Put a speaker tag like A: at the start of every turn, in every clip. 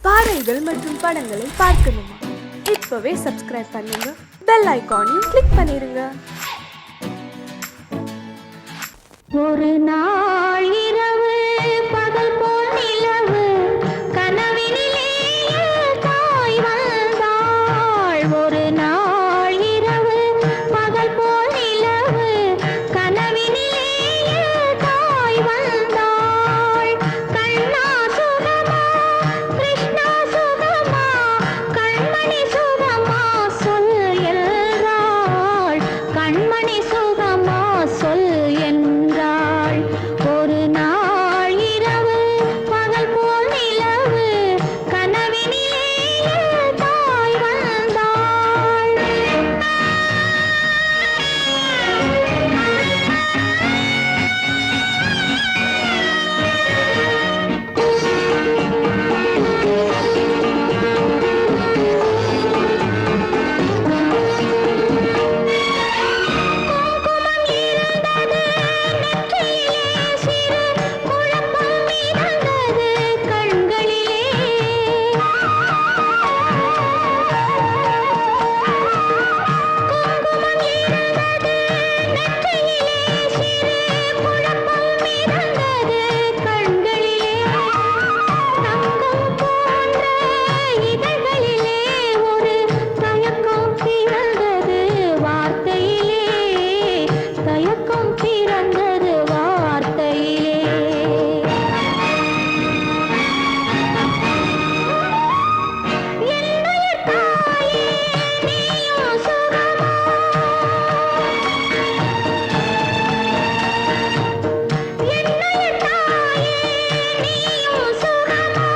A: பாடல்கள் மற்றும் படங்களை பார்க்கணுமா? இப்பவே சப்ஸ்கிரைப் பண்ணுங்க, பெல் ஐகானையும் கிளிக் பண்ணிருங்க.
B: ஒரு நாள் இரவு பகல் போல் நிலவு கனவினிலே தாய் வந்தாள். ஒரு நாள் இரவு பகல் போல் நிலவு கனவினிலே தாய் வந்தாள். கண்ணா சுகமா கிருஷ்ணா சுகமா கண்மணி சுகமா சொல் என்றாள். கண்மணி சுகமா சொல் என்றாள். ஒரு நாள் இரவு பகல் போல் நிலவு கனவினிலே தாய் வந்தாள். குங்குமம் இருந்தது நெற்றியிலே, சிறு குழப்பம் மிதந்தது கண்களிலே. குங்குமம் இருந்தது நெற்றியிலே, சிறு குழப்பம் மிதந்தது கண்களிலே. தங்கம் போன்ற இதழ்களிலே ஒரு தயக்கம் பிறந்தது வார்த்தையிலே. தயக்கம் பிறந்தது வார்த்தையிலே. என்னுடைய தாயே நீயும் சுகமா? என்னுடைய தாயே நீயும் சுகமா?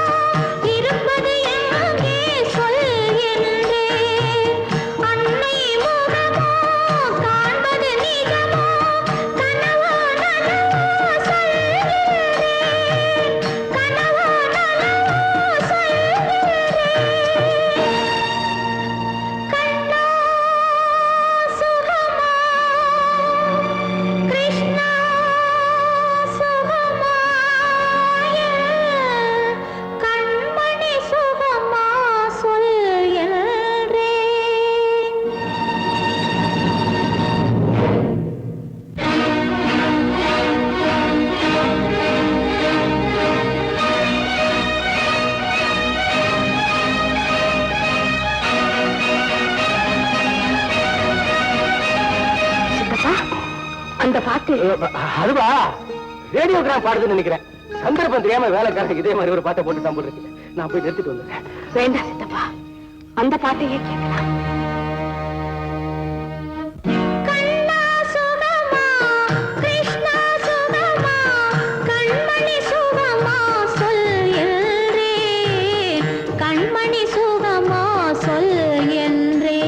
B: இருப்பது எங்கே சொல் என்றேன். அன்னை முகமோ காண்பது நிஜமோ கனவோ நனவோ சொல்கிறேன். கனவோ நனவோ சொல்கிறேன். கண்ணா சுகமா கிருஷ்ணா சுகமா கண்மணி சுகமா சொல் என்றேன். சித்தப்பா, அந்த பாட்டு
C: அதுவா ரேடியோகிராம் பாடுதுன்னு நினைக்கிறேன். சந்தர்ப்பம் தெரியாம வேலைக்காரங்க இதே மாதிரி ஒரு பாட்டை போட்டு தான் போட்டுருக்கு. நான் போய் நிறுத்திட்டு வந்துடுறேன்.
B: வேண்டாம் சித்தப்பா, அந்த பாட்டையே கேட்கலாம். கண்ணா சுகமா கிருஷ்ணா சுகமா கண்மணி சுகமா சொல் என்றேன். கண்மணி சுகமா சொல் என்றேன்.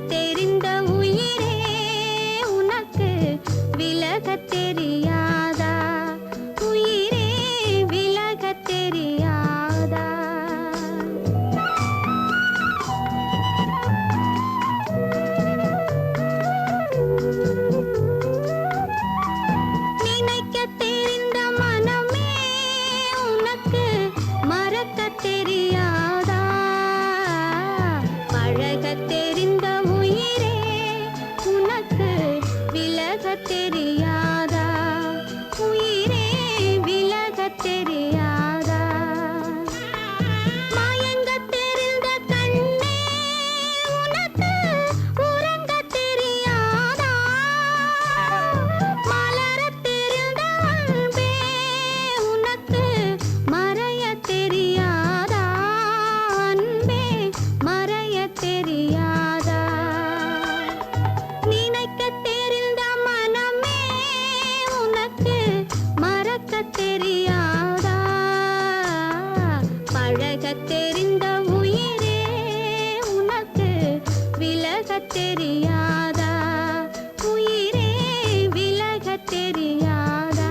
B: தெரிந்த உயிரே உனக்கு விலகத் தெரியாதா உயிரே விலகத் தெரியாதா நினைக்கத் தெரிந்த மனமே உனக்கு மறக்கத் தெரியாதா பழகத் தெரிந்த உயிரே உனக்கு விலகத் தெரியாதா உயிரே விலகத் தெரியாதா மயங்கத் தெரிந்த கண்ணே உனக்கு உறங்கத் தெரியாதா மலரத் தெரிந்த அன்பே உனக்கு மறையத் தெரியாதா அன்பே மறையத் தெரியாதா நினைக்கத் தெரிந்த மனமே உனக்கு மறக்கத் தெரியாதா பழகத் தெரிந்த உயிரே உனக்கு விலகத் தெரியாதா உயிரே விலகத் தெரியாதா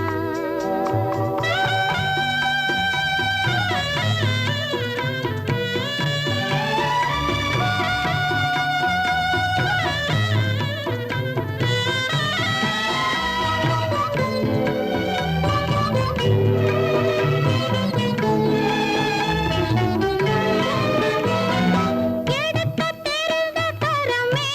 B: எடுக்கத் தெரிந்த கரமே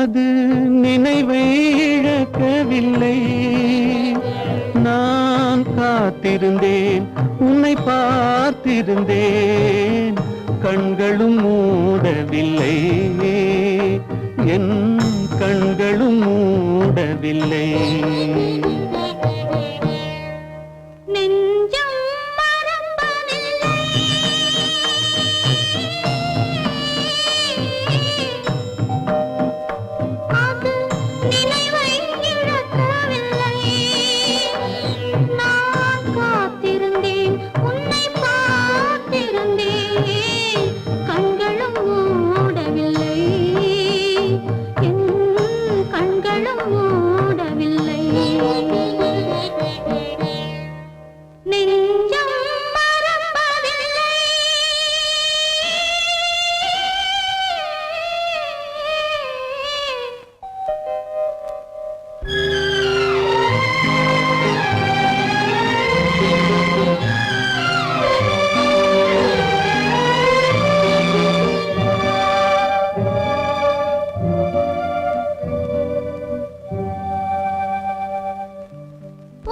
D: அது நினைவை இழக்கவில்லை. நான் காத்திருந்தேன், உன்னை பார்த்திருந்தேன், கண்களும் மூடவில்லை, என் கண்களும் மூடவில்லை.
B: நெஞ்சம் மறப்பதில்லை, அது நினைவை இழக்கவில்லை. நான் காத்திருந்தேன், உன்னை பார்த்திருந்தேன், கண்களும் மூடவில்லை, என் கண்களும் மூடவில்லை. நெஞ்சம் மறப்பதில்லை.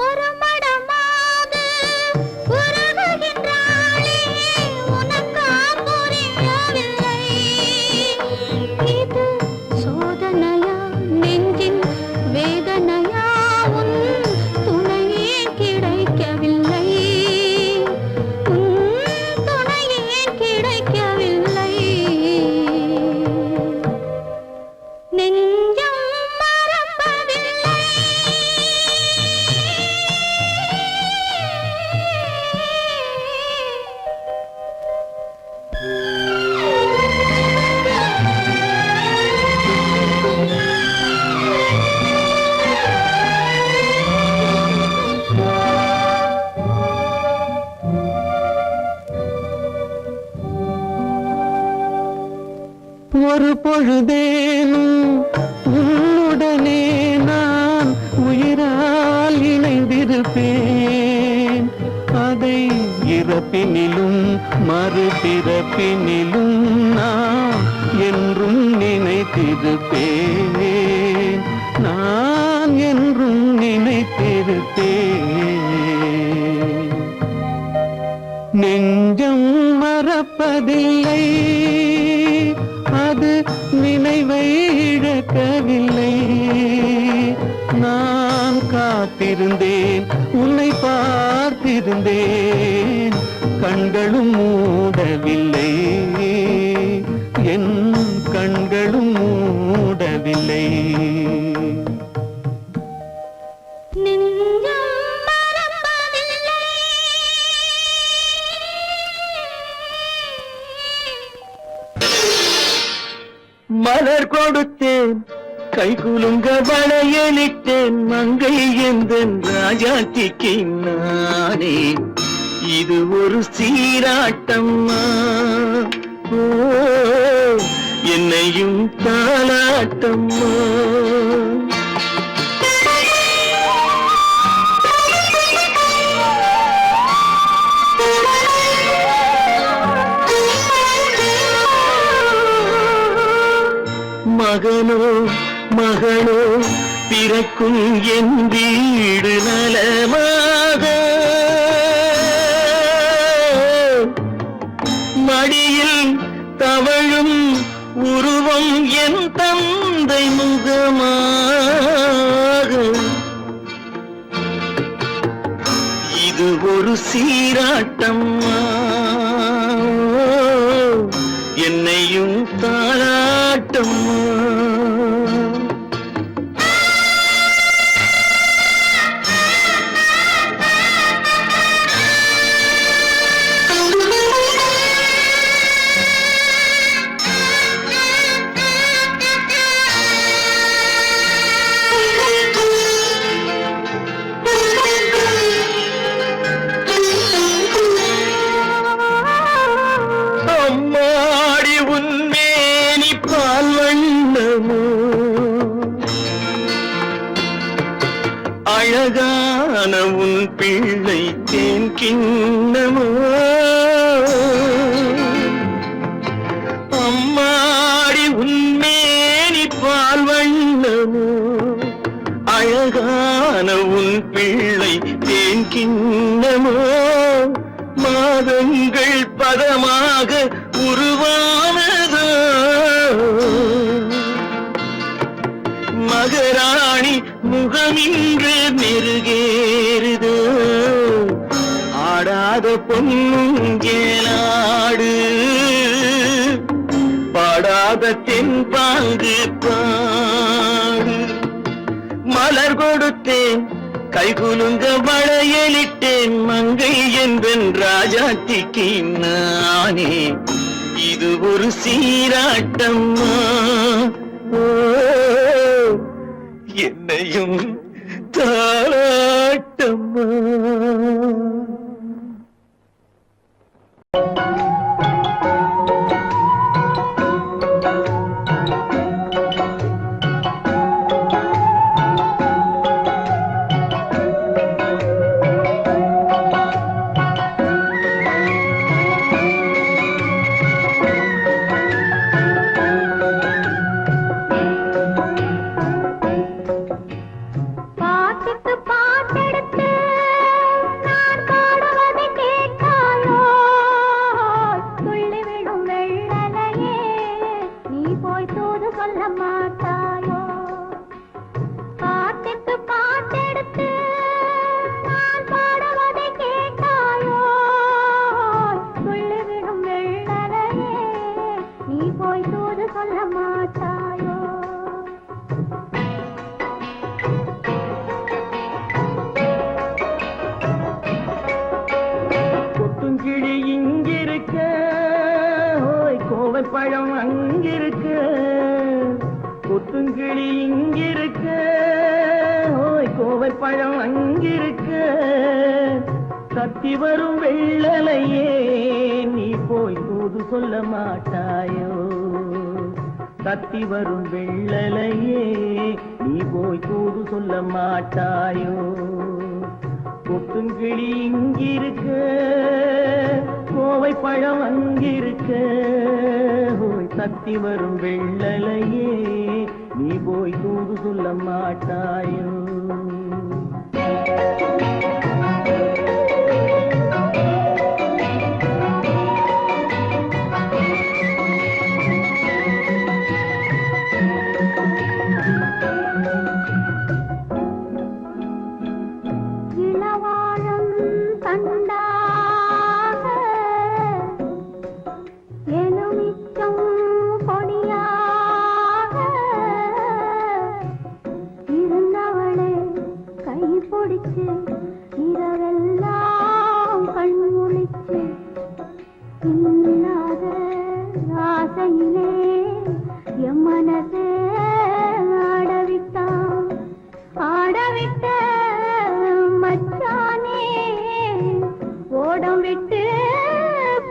B: ஒரு மடமாக உருகுகின்றாளே, உனக்கா புரியவில்லை? இது சோதனையா, நெஞ்சின் வேதனையா, உன் துணையே கிடைக்கவில்லை, உன் துணையே கிடைக்கவில்லை. நெஞ்சம் மறப்பதில்லை.
D: ஒரு பொழுதேனும் உன்னுடனே நான் உயிரால் இணைந்திருப்பேன். அதை இறப்பினிலும் மறுபிறப்பினிலும் நான் என்றும் நினைத்திருப்பேன், நான் என்றும் நினைத்திருப்பேன். நெஞ்சம் மறப்பதில்லை, அது நினைவை இழக்கவில்லை. நான் காத்திருந்தேன், உன்னை பார்த்திருந்தேன், கண்களும் மூடவில்லை, என் கண்களும் மூடவில்லை.
B: நெஞ்சம் மறப்பதில்லை.
D: மலர் கொடுத்தேன், கை குலுங்க வளையலிட்டேன், மங்கை எந்தன் ராஜாத்திக்கு நானே. இது ஒரு சீராட்டம்மா, ஓ என்னையும் தாலாட்டம்மா. மகனோ மகளோ பிறக்கும் என் வீடு நலமாக, மடியில் தவழும் உருவம் என் தந்தை முகமாக. இது ஒரு சீராட்டம்மா, என்னையும் தாளாட்டம்மா. அம்மாடி உன்மேனி பால் வண்ணமோ, அழகான உன் பிள்ளை தேன் கிண்ணமோ. அம்மாடி உன்மேனி பால் வண்ணமோ, வண்ணமோ அழகான உன் பிள்ளை தேன் கிண்ணமோ மாதங்கள் பதமாக உருவானதோ மகராணி முகமின்று நெருகேறுதோ ஆடாத பொன்னுங்கேலாடு பாடாத தென்பாங்கு பாடு மலர் கொடுத்தேன் கைகுலுங்க வளையலிட்டேன் மங்கை என்பன் ராஜாத்திக்கு நானே இது ஒரு சீராட்டம்மா ஓ, என்னையும் தாளாட்டம்மா
B: பாட்டுக்கு பாட்டெடுத்து நான் பாடுவதை கேட்காயோ துள்ளி விடும் வெள்ளலையே நீ போய் தூது சொல்ல மாட்டாயோ பாட்டுக்கு பாட்டெடுத்து நான் பாடுவதை கேட்காயோ துள்ளி விடும் வெள்ளலையே நீ போய் தூது சொல்ல மாட்டாயோ
D: கொத்துங்கிளி இங்கிருக்க ஓய் கோவை பழம் அங்கிருக்க கொத்துங்கிளி இங்கிருக்க ஓய் கோவை பழம் அங்கிருக்க தத்தி வரும் வெள்ளலையே நீ போய் தூது சொல்ல மாட்டாயோ தத்தி வரும் வெள்ளலையே நீ போய் தூது சொல்ல மாட்டாயோ கொத்துங்கிளி இங்கிருக்க கோவை பழம் அங்கிருக்க ஓய் தத்தி வரும் வெள்ளலையே நீ போய் தூது சொல்ல மாட்டாயோ
B: இளவாழம் தண்டாக எலுமிச்சம் கொடியாக இருந்தவளே கை பிடிச்சு இரவெல்லாம் கண் முழிச்சு இல்லாத ஆசையிலே என் மனசே ஆடவிட்டான் ஆடவிட்ட மச்சானே ஓடம் விட்டு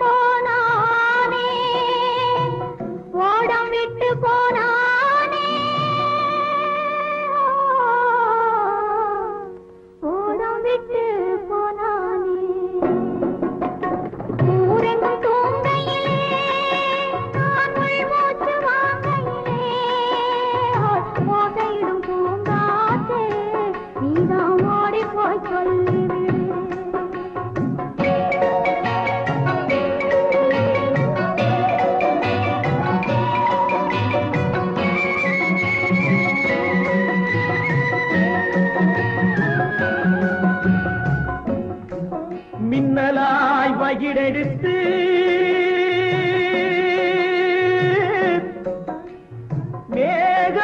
B: போனானே ஓடம் விட்டு போனானே ஓடம் விட்டு போனானே ஊரெங்கும் தூங்கையிலே நான் உள்மூச்சு வாங்கையிலே ஓசையிடும் பூங்காற்றே நீதான் ஓடி போய் சொல்லிவிடு
D: மின்னலாய் வகிடெடுத்து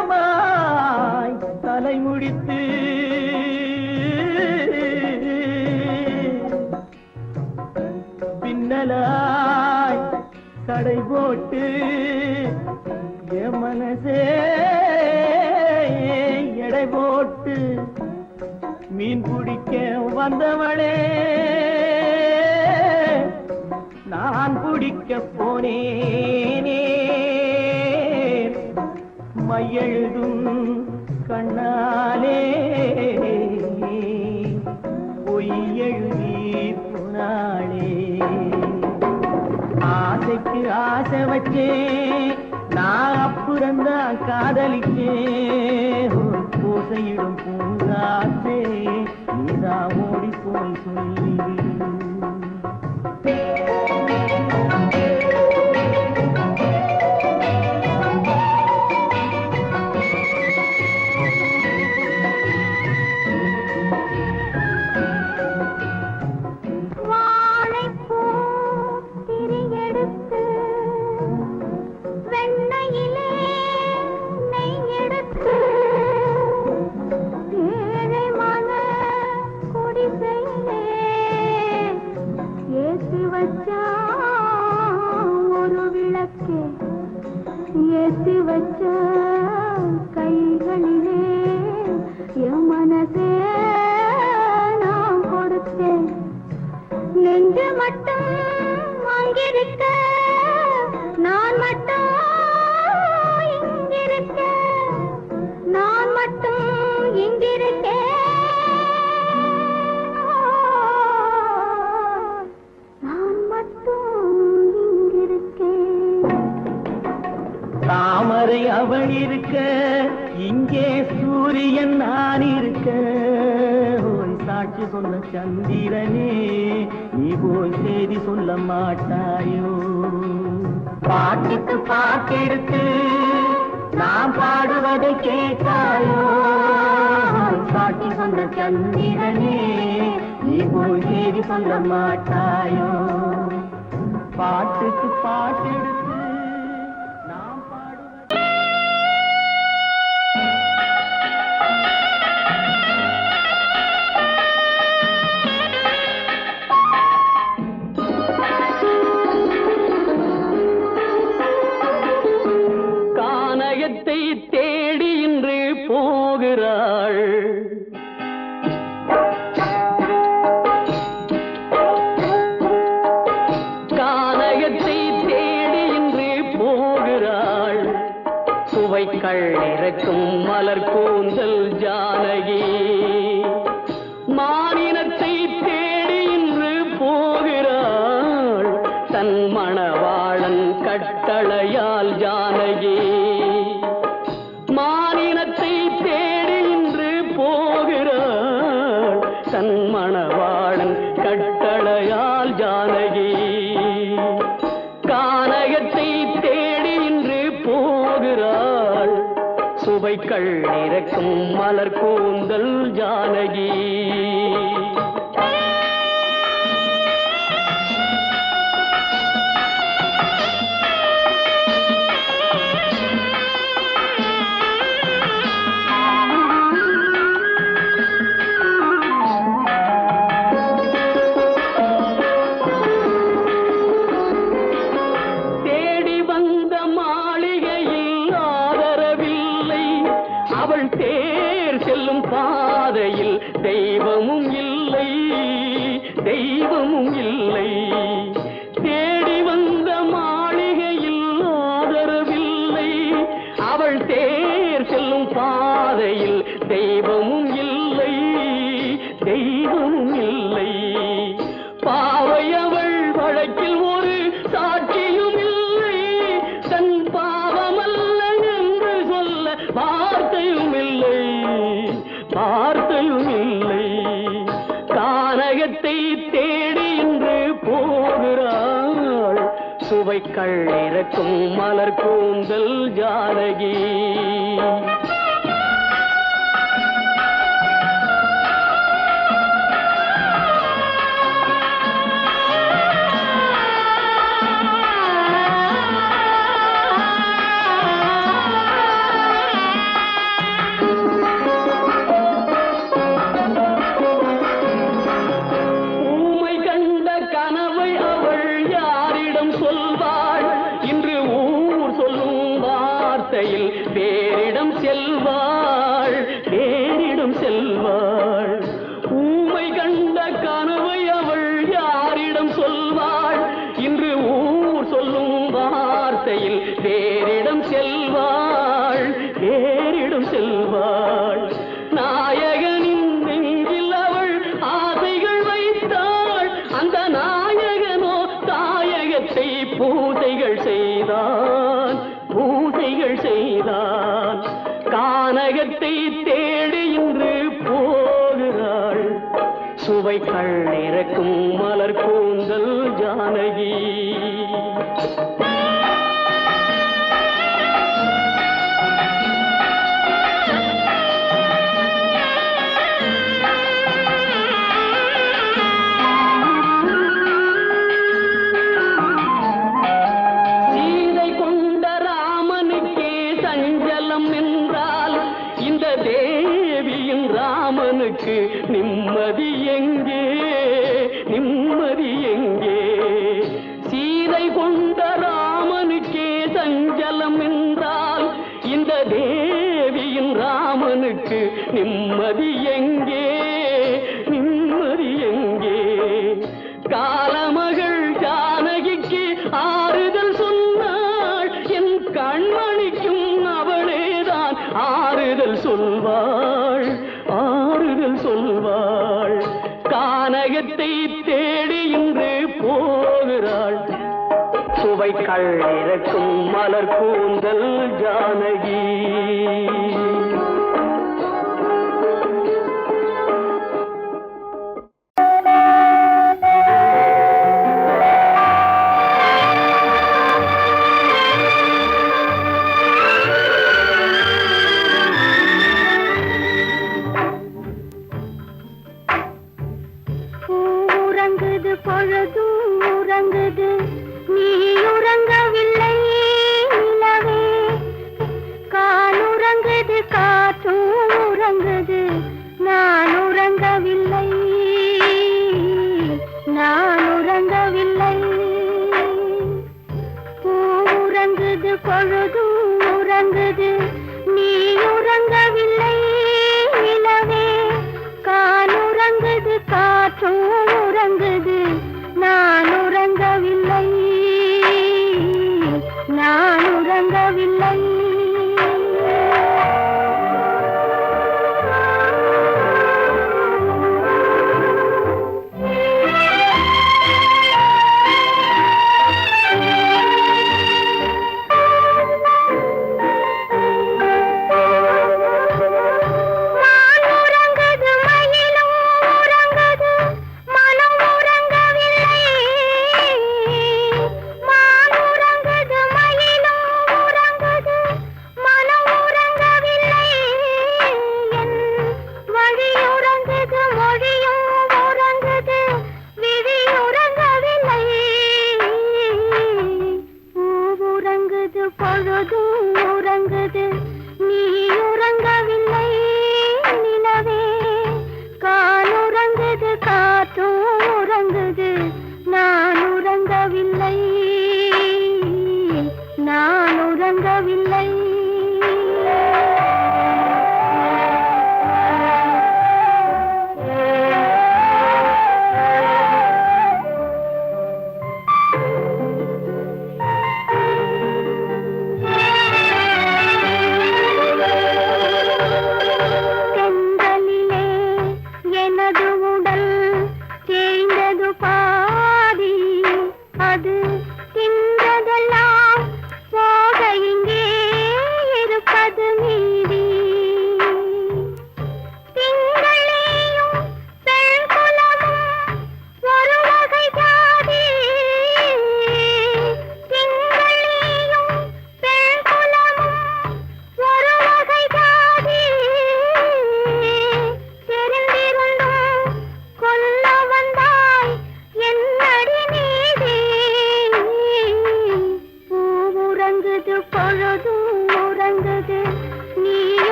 D: மேகமாய் தலைமுடித்து பின்னலாய் கடை போட்டு என் மனசே எடை போட்டு மீன் பிடிக்க வந்தவளே நான் பிடிக்க போனேனே மையெழுதும் கண்ணாலே பொய் எழுதி புனாளே ஆசைக்கு ஆசை வச்சேன் நான் அப்புறந்தான் காதலிச்சேன் ஓசையிடும் பூங்காற்றே நீதான் ஓடி போய் சொல்லிடு.
B: வாழைப்பூ திரியெடுத்து வெண்ணையிலே நெய் எடுத்து ஏழை மன குடிசையிலே ஏற்றி வச்சா ஒரு விளக்கே ஏற்றி வச்ச கைகளிலே என் மனசே நான் கொடுத்தேன். நெஞ்சு மட்டும் அங்கிருக்க நான் மட்டும் இங்கிருக்க நான் மட்டும் இங்கிருக்க நான் மட்டும் இங்கிருக்கேன்.
D: தாமரை அவள் இருக்க இங்கே சூரியன் நான் இருக்க ஓய் சாட்சி சொன்ன சந்திரனே நீ போய் செய்தி சொல்ல மாட்டாயோ. பாட்டுக்கு பாட்டெடுத்து நான் பாடுவதை கேட்டாயோ. சாட்சி சொன்ன சந்திரனே நீ போய் செய்தி சொல்ல மாட்டாயோ. பாட்டுக்கு பாட்டெடுத்து நான் பாடுவதை கானகத்தை தேடி இன்று போகிறாள். கானகத்தை தேடி இன்று போகிறாள். சுவைக்கள் இறக்கும் மலர் கூந்தல் ஜானகி. மானினத்தை தேடி இன்று போகிறாள். தன் மணவாளன் கட்டளையால் ஜானகி. மானினத்தை தேடி இன்று போகிறாள். தன் மணவாளன் கட்டளையால் ஜானகி. கானகத்தை தேடி இன்று போகிறாள். சுவைக்கள் இறக்கும் மலர் கூந்தல் ஜானகி. தேடி வந்த மாளிகையில் ஆதரவில்லை. அவள் தேர் செல்லும் பாதையில் தெய்வமும் இல்லை. தெய்வமும் இல்லை. தேடி வந்த மாளிகையில் ஆதரவில்லை. அவள் தேர் செல்லும் பாதையில் தெய்வமும் இல்லை. தெய்வமும் இல்லை. பாவை அவள் வழக்கில் ஒரு சாட்சியும் இல்லை. தன் பாவமல்ல என்று சொல்ல வார்த்தையும் இல்லை. வார்த்தையும் இல்லை. கானகத்தை தேடி இன்று போகிறாள். சுவைக்கள் இறக்கும் மலர் கூந்தல் ஜானகி. ஊமை கண்ட கனவை அவள் யாரிடம் சொல்வாள்? இன்று ஊர் சொல்லும் வார்த்தையில் வேறு கானகத்தை தேடி இன்று போகிறாள் சுவைகள் இறக்கும் மலர் கூந்தல் ஜானகி. ராமனுக்கு நிம்மதி எங்கே, நிம்மதி எங்கே? சீதை கொண்ட ராமனுக்கே சஞ்சலம் என்றால் இந்த தேவியின் ராமனுக்கு நிம்மதி எங்கே, நிம்மதி எங்கே? காலமகள் ஜானகிக்கு ஆறுதல் சொன்னாள், என் கண்மணிக்கும் அவளேதான் ஆறுதல் சொல்வாள், ஆறுதல் சொல்வாள். கானகத்தை தேடி இன்று போகிறாள் சுவைகள் இறக்கும் மலர் கூந்தல் ஜானகி.
B: பொழுதும் உறங்குது, நீ உறங்கவில்லை நிலவே. காலுறங்குது, காற்றும் உறங்குது, நான் உறங்கவில்லை, நான் உறங்கவில்லை. பூ உறங்குது, பொழுதும் உறங்குது, நீ உறங்கவில்லை நிலவே. காலுறங்குது, காற்றும் உறங்குது, நான் உறங்கவில்லை, நான் உறங்கவில்லை.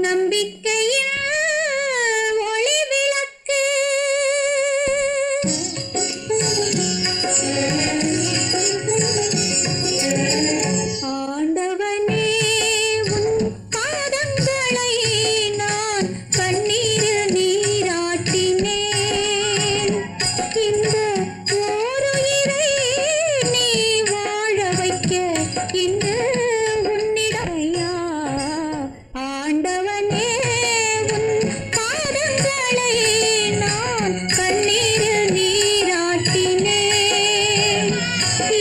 B: நம்பிக்கையின் ஒளி விளக்கு ஆண்டவனே உன் பாதங்களை நான் கண்ணீரில் நீராட்டினேன் இந்த ஓருயிரை நீ வாழ வைக்க இந்த உன்னிடையா ஆண்டவனே உன் பாதங்களை நான் கண்ணீரில் நீராட்டினேன்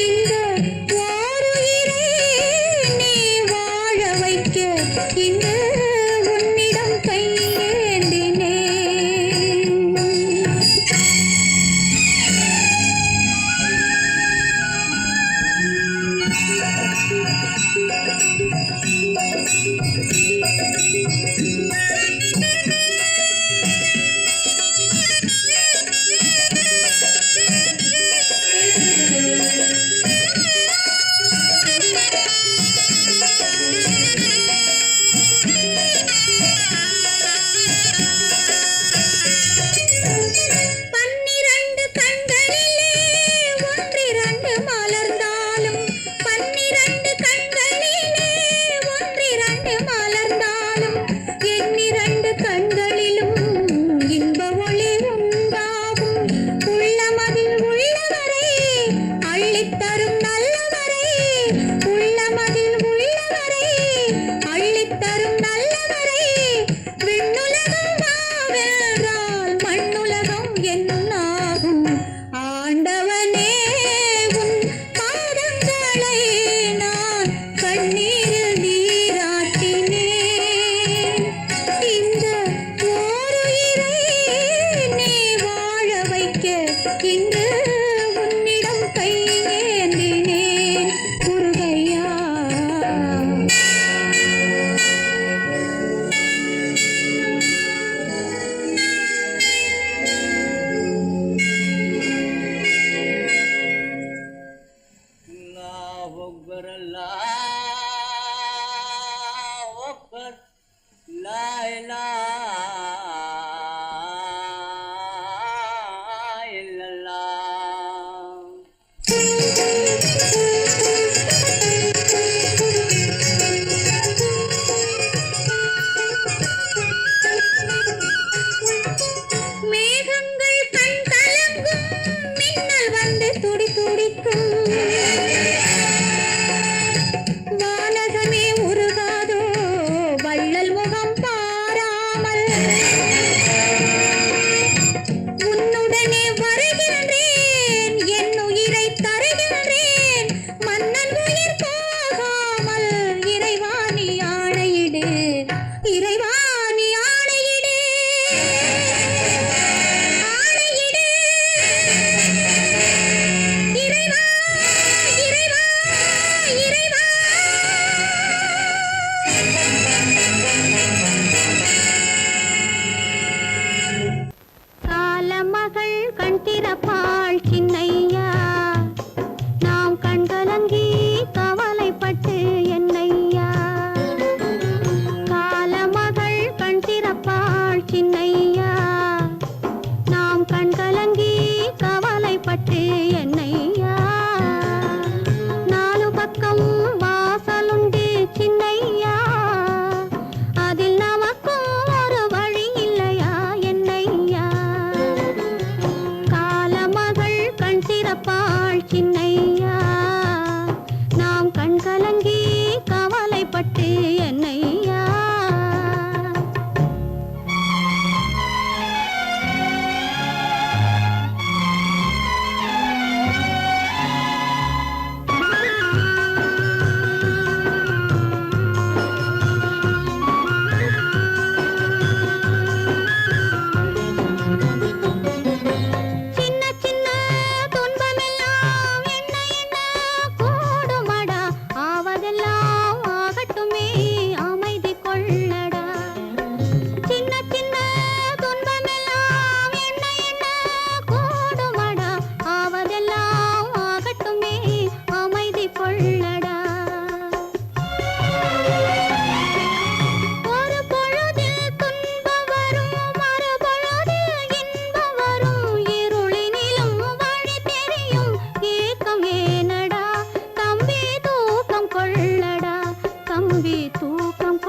B: இந்த ஓருயிரை நீ வாழ வைக்க இந்த உன்னிடம் கையேந்தினேன். பன்னிரண்டு கண்களிலே ஒன்றிரண்டு மலர்ந்தாலும் பன்னிரண்டு கண்களிலே ஒன்றிரண்டு மலர்ந்தாலும் எண்ணிரண்டு கண்களிலும் இன்ப ஒளி உண்டாகும் உள்ளமதில் உள்ளவரை அள்ளித்தரும் நல்லவரை உள்ளமதில் உள்ளவரை அள்ளித்தரும் நல்லவரை விண்ணுலகம் வாவென்றால் மண்ணுலகம் என்னாகும் ஆண்டவனே உன் பாதங்களை நான் கண்ணீரில் நீராட்டினேன் இந்த ஓருயிரை நீ வாழ வைக்க இன்று உன்னிடம் கையேந்தினேன் குருகையா.
D: अल्लाह अकबर ला इलाहा इल्लल्लाह
B: மேகங்கள் கண் கலங்கும் மின்னல் வந்து துடி துடிக்கும் வானகமே உருகாதோ வள்ளல் முகம் பாராமல்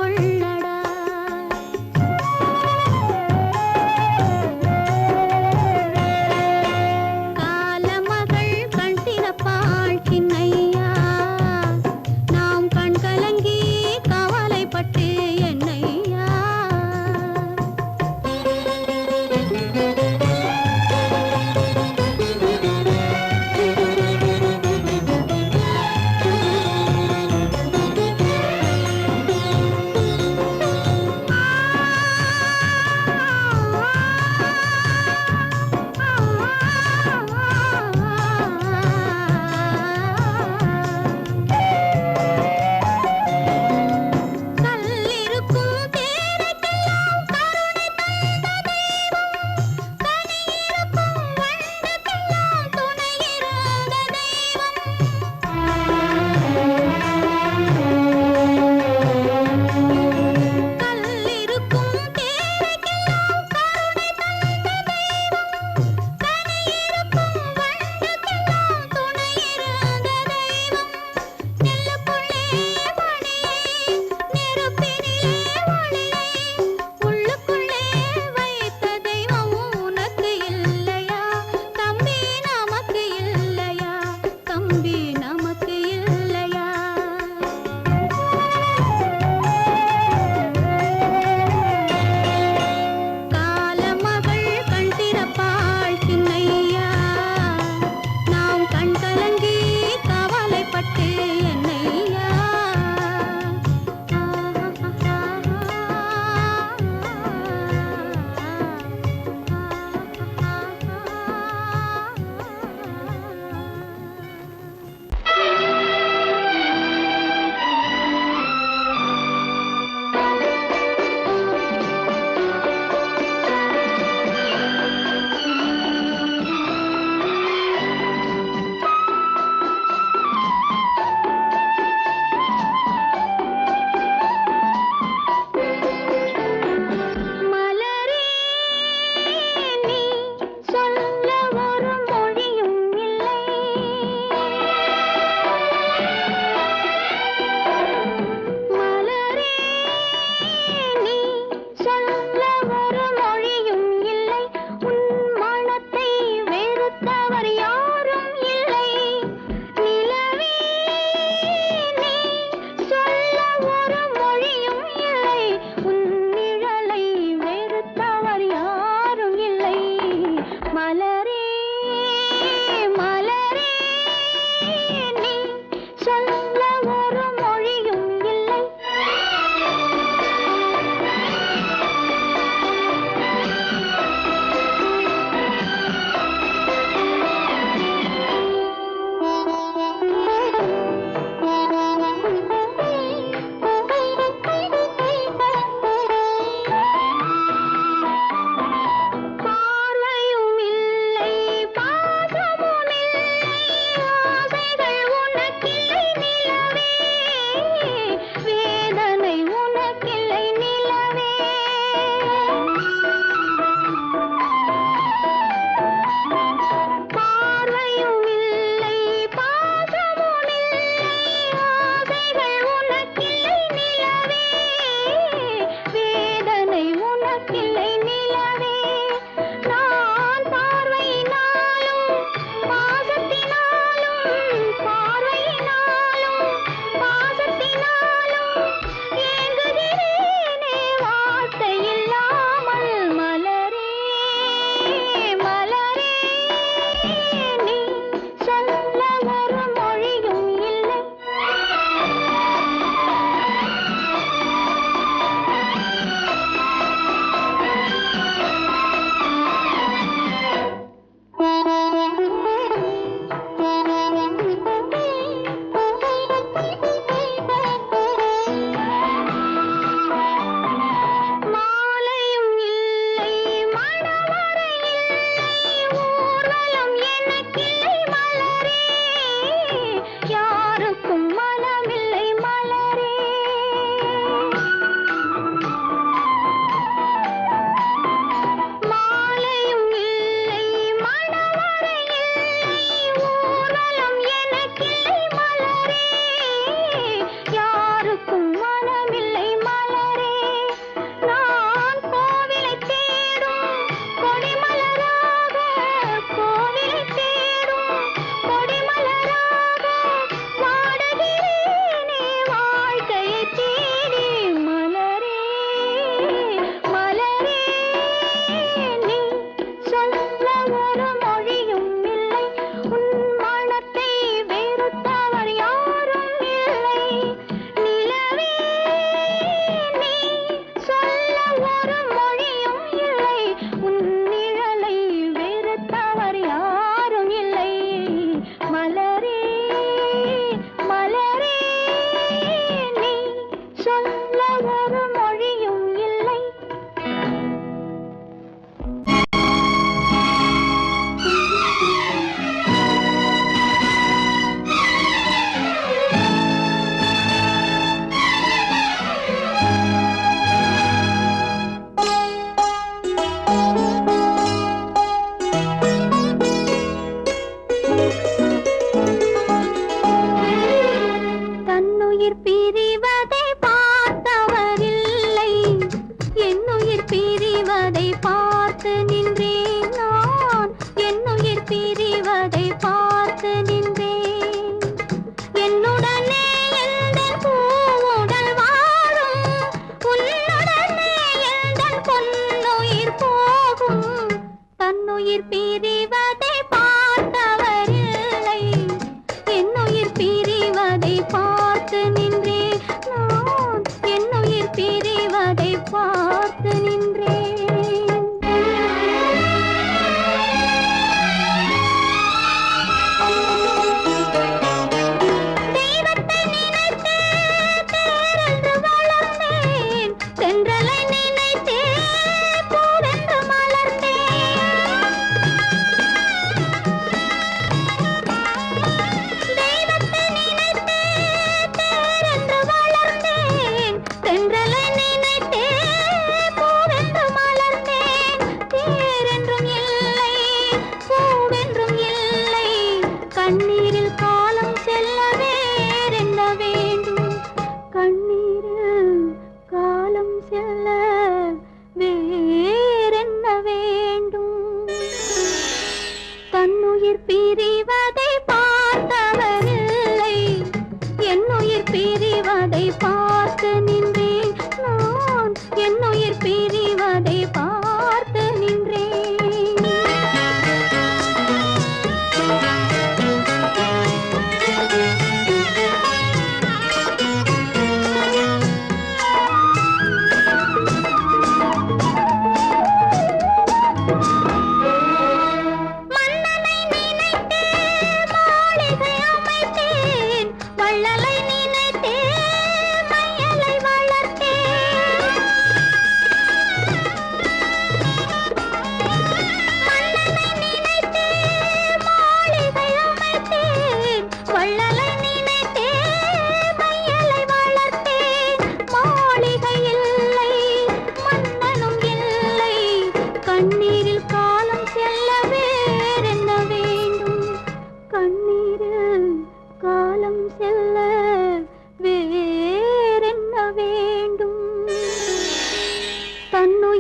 B: கொள்ளடா. காலமகள் கண் திறப்பாள் சின்னையா, நாம் கண் கலங்கி கவலைப்பட்டு என்னையா.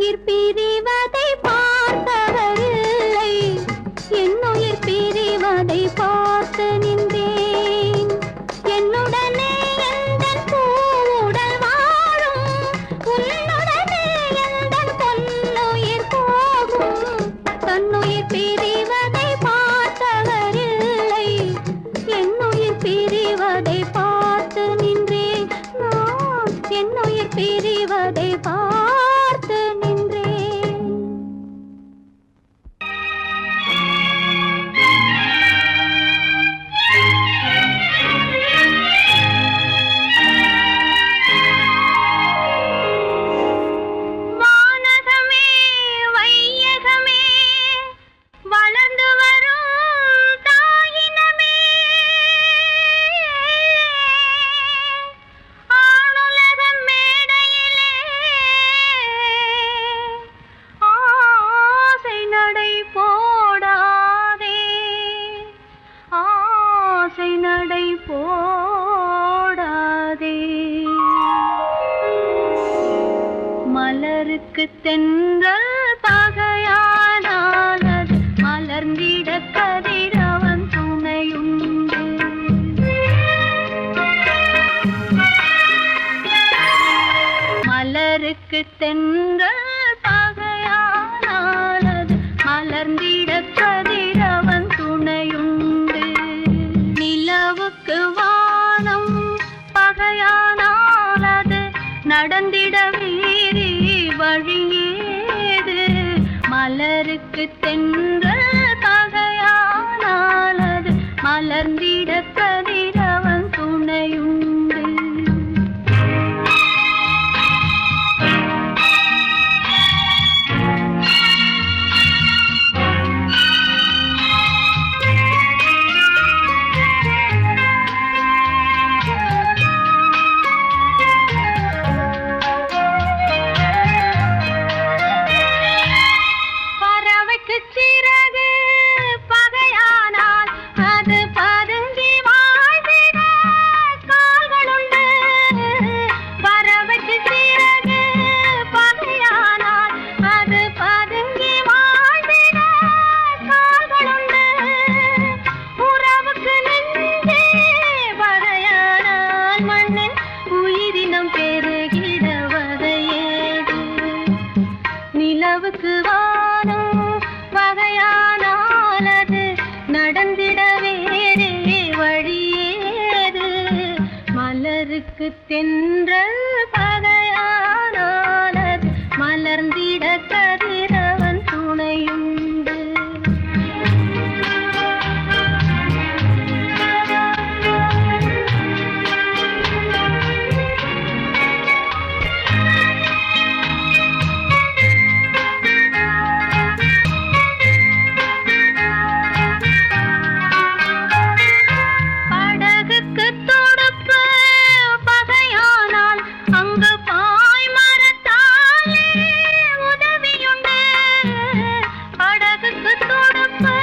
B: என்னுயிர் பிரிவதை பார்த்தவரில்லை, என்னுயிர் பிரிவதை பார்த்து நின்றேன். என்னுடனே எந்தன் பூவுடல் வாழும், உன்னுடனே எந்தன் பொன்னுயிர் போகும். தன்னுயிர் பிரிவதை பார்த்தவரில்லை, என்னுயிர் பிரிவதை பார்த்து நின்றேன். நான் என்னுயிர் பிரிவதை பார்த்து நின்றேன். வானகமே வையகமே வளர்ந்து வரும் தாயினமே, ஆணுலகம் மேடையிலே ஆசை நடை போடாதே, ஆசை நடை போடாதே. மலருக்கு தென்றல் பகையானால் அது மலர்ந்திட கதிரவன் துணையுண்டு. மலருக்கு தென்றல் பகையானால் அது மலர்ந்திட கதிரவன் துணையுண்டு. நிலவுக்கு வானம் பகையானால் அது நடந்திட வீரி வழியேது. மலருக்கு தென்றல் பகையானால் அது மலர்ந்திட கதிரவன் துணையுண்டு. பறவைக்கு சிறகு பகையானால் அது பதுங்கி வாழ்ந்திட கால்களுண்டு. பறவைக்கு சிறகு பகையானால் அது பதுங்கி வாழ்ந்திட கால்களுண்டு. உறவுக்கு நெஞ்சே பகையானால் மண்ணின் உயிரினம் பெருகிட வகையேது. நிலவுக்கு வானம் பகையானால் அது நடந்திட வேறே வழியேது. மலருக்கு தென்றல் பகையானால் அது மலர்ந்திட கதிரவன் துணையுண்டு. படகுக்கு துடுப்பு பகையானால் அங்கு பாய்மரத்தாலே உதவியுண்டு. படகுக்கு துடுப்பு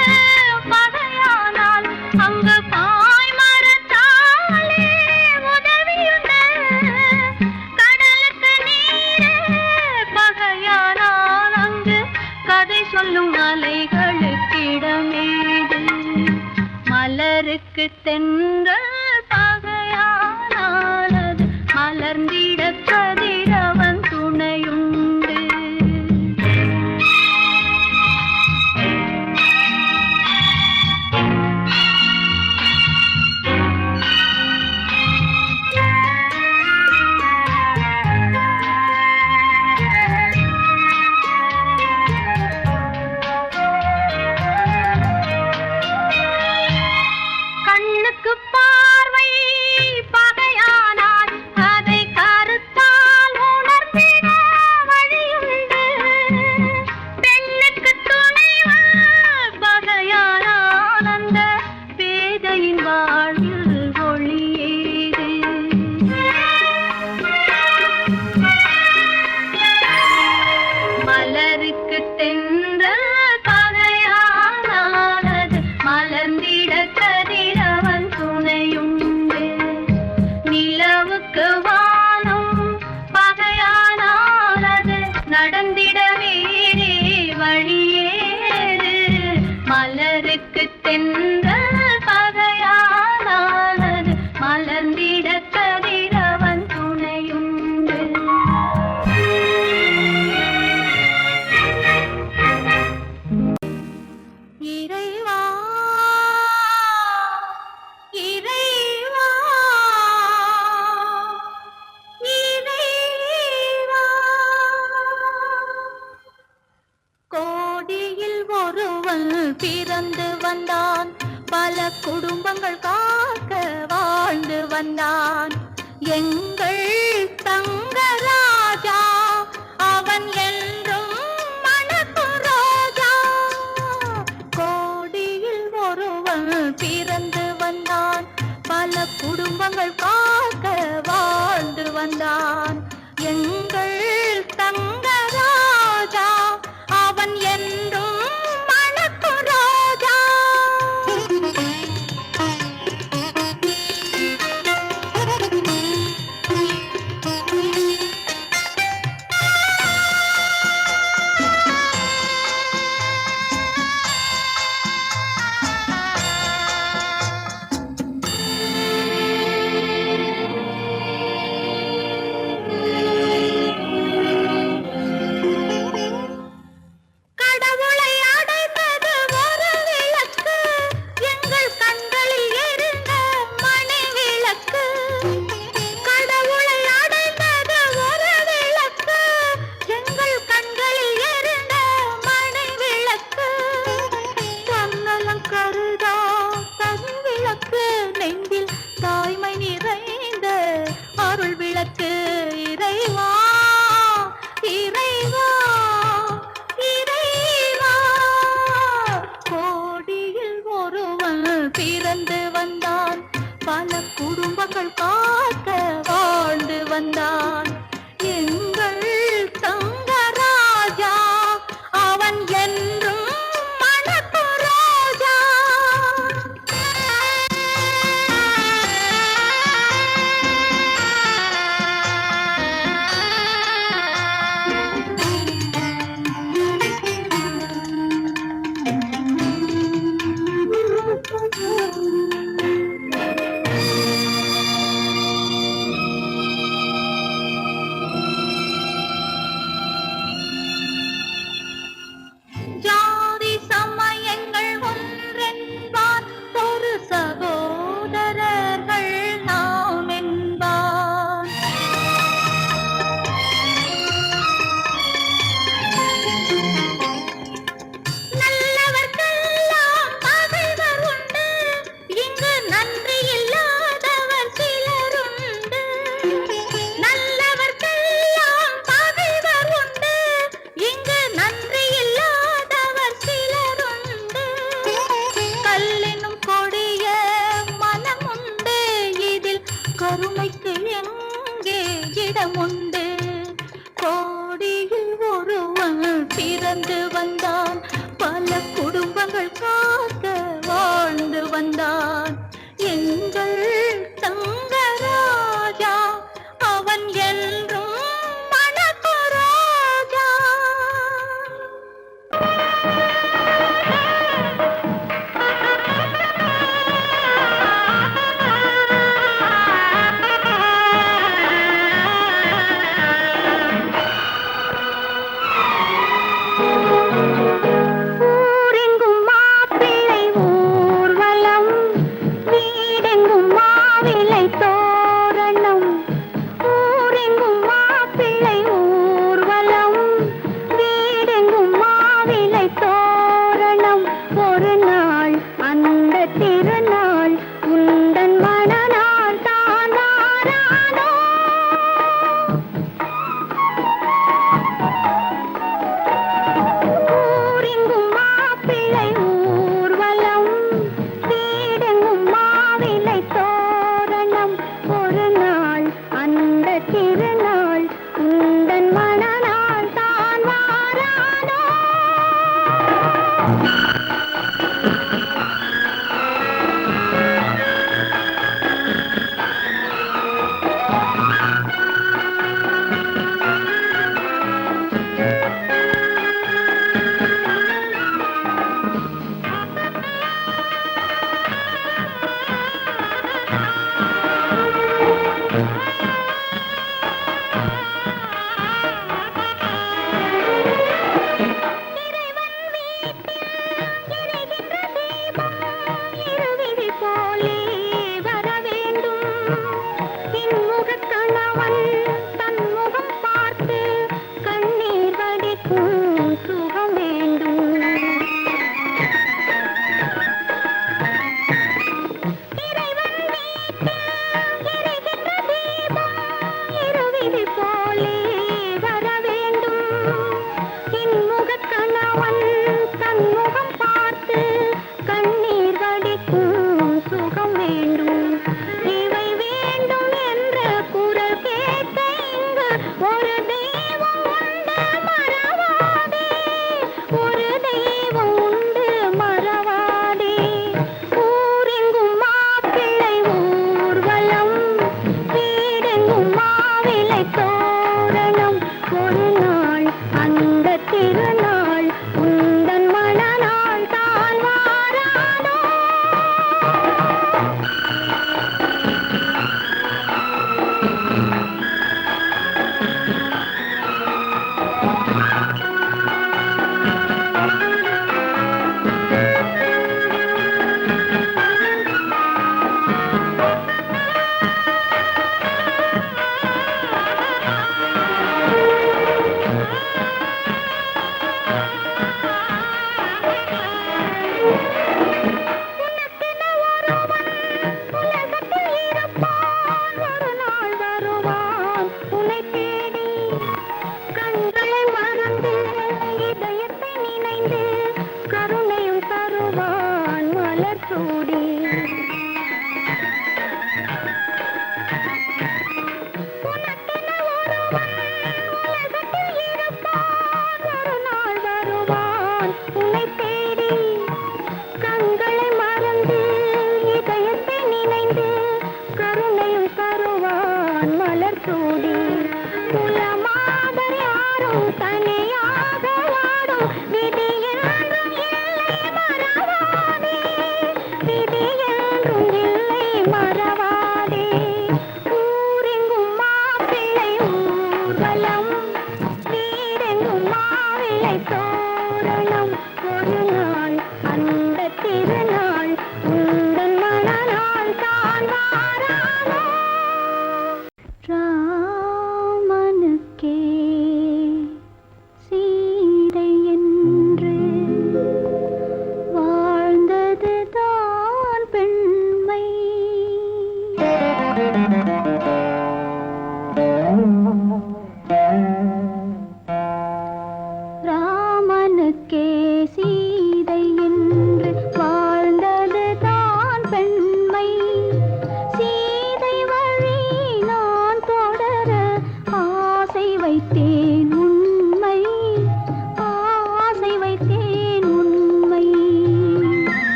B: பகையானால் அங்கு பாய்மரத்தாலே உதவியுண்டு. கடலுக்கு நீரே பகையானால் அங்கு கதை சொல்லும் அலைகளுக்கிடமேது. மலருக்கு தென்றல் பகையானால் அது மலர்ந்திட கதிரவன் துணையுண்டு. கண்ணுக்கு பார்வை பகையானால் அதை கருத்தால் உணர்ந்திட வழியுண்டு. பெண்ணுக்கு துணைவன் பகையானால் அந்த பேதையின் வாழ்வில் ஒளியேது. மலருக்கு தென்றல் பகையானால் அது மலர்ந்திட கதிரவன் துணையுண்டு. நிலவுக்கு வானம் பகையானால் அது நடந்திட தென்றல் பகையானது மலர்ந்திட கதிரவன் துணையுண்டு.
E: இறைவா இறைவா இறைவா கோடியில் ஒருவன் பிறந்து வந்தான், பல குடும்பங்கள் காக்க வாழ்ந்து வந்தான். எங்கள் தங்க